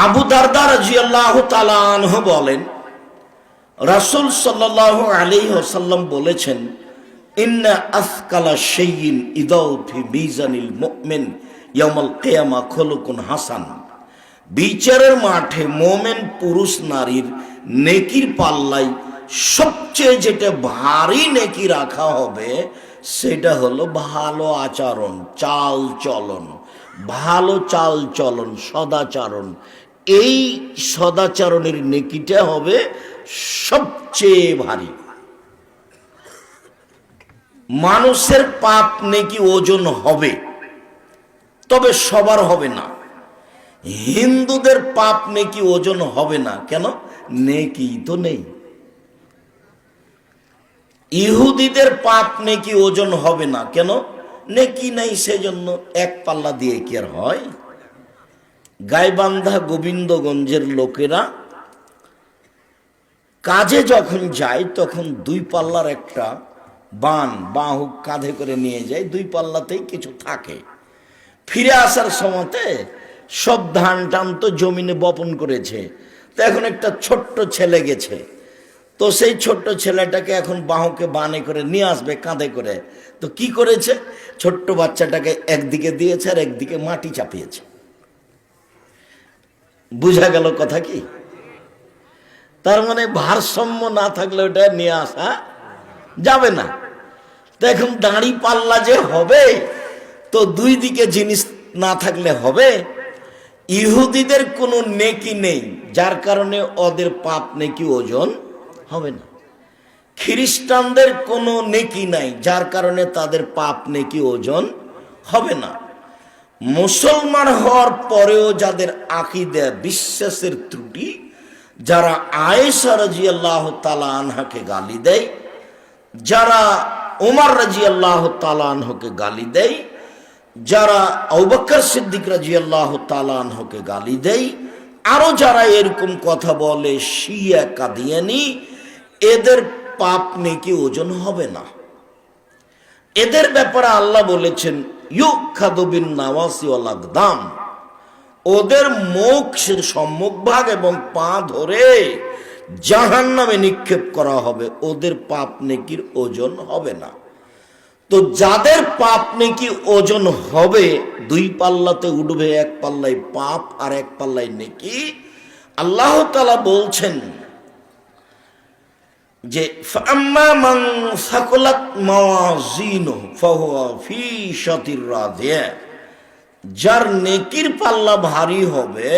আবু দারদা রাদিয়াল্লাহু তাআলা আনহু বলেন, রাসূল সাল্লাল্লাহু আলাইহি ওয়াসাল্লাম বলেছেন, ইন্না আসকালা শাইইন ইদাউ ফি মিজানিল মুমিন ইয়াউমাল কিয়ামা খুলুকুন হাসান। বিচারের মাঠে মোমেন পুরুষ নারীর নেকির পাল্লায় সবচেয়ে যেটা ভারী নেকি রাখা হবে সেটা হলো ভালো আচরণ, চাল চলন, ভালো চাল চলন, সদাচরণ। এই সদাচরণের নেকিটা হবে সবচেয়ে ভারী। মানুষের পাপ নেকি ওজন হবে, তবে সবার হবে না। হিন্দুদের পাপ নেকি ওজন হবে না, কেন? নেকি তো নেই। ইহুদিদের পাপ নেকি ওজন হবে না, কেন? নেকি নেই, সেজন্য এক পাল্লা দিয়ে কি আর হয়? গাইবান্ধা গোবিন্দগঞ্জের লোকেরা কাজে যখন যায় তখন দুই পাল্লার একটা বাহু কাঁধে করে নিয়ে যায়, দুই পাল্লাতেই কিছু থাকে। ফিরে আসার সময়তে সব ধান টান তো জমিনে বপন করেছে, তো এখন একটা ছোট্ট ছেলে গেছে, তো সেই ছোট্ট ছেলেটাকে এখন বাহুকে বানে করে নিয়ে আসবে কাঁধে করে। তো কি করেছে? ছোট্ট বাচ্চাটাকে একদিকে দিয়েছে আর একদিকে মাটি চাপিয়েছে। বুঝা গেল কথা কি? তার মানে ভারসাম্য না থাকলে ওটা নিয়ে আসা যাবে না। তো এখন দাঁড়ি পাল্লা যে হবে, তো দুই দিকে জিনিস না থাকলে হবে? ইহুদিদের কোনো নেকি নেই, যার কারণে ওদের পাপ নেকি ওজন হবে না। খ্রিস্টানদের কোনো নেকি নাই, যার কারণে তাদের পাপ নেকি ওজন হবে না। মুসলমান হওয়ার পরেও যাদের আকীদা বিশ্বাসের ত্রুটি, যারা আয়েশা রাদিয়াল্লাহু তাআলা আনহাকে গালি দেয়, যারা ওমর রাদিয়াল্লাহু তাআলা আনহুকে গালি দেয়, যারা আবু বকর সিদ্দিক রাদিয়াল্লাহু তাআলা আনহুকে গালি দেয়, আরো যারা এরকম কথা বলে শিয়া কাদিয়ানি, এদের পাপ নেকি ওজন হবে না। এদের ব্যাপারে আল্লাহ বলেছেন, ইউখাযু বিন নাওয়াসি ওয়াল আকদাম, ওদের মুখের সম্মুখভাগ এবং পা ধরে জাহান্নামে নিক্ষেপ করা হবে, ওদের পাপ নেকির ওজন হবে না। তো যাদের পাপ নেকি ওজন হবে, দুই পাল্লাতে উঠবে, এক পাল্লায় পাপ আর এক পাল্লায় নেকি। আল্লাহ তাআলা বলছেন যে ফাম্মা মান সাকুলাত মাওয়াজিনুহু ফাহুয়া ফি শাতির রাদিয়া, যার নেকির পাল্লা ভারী হবে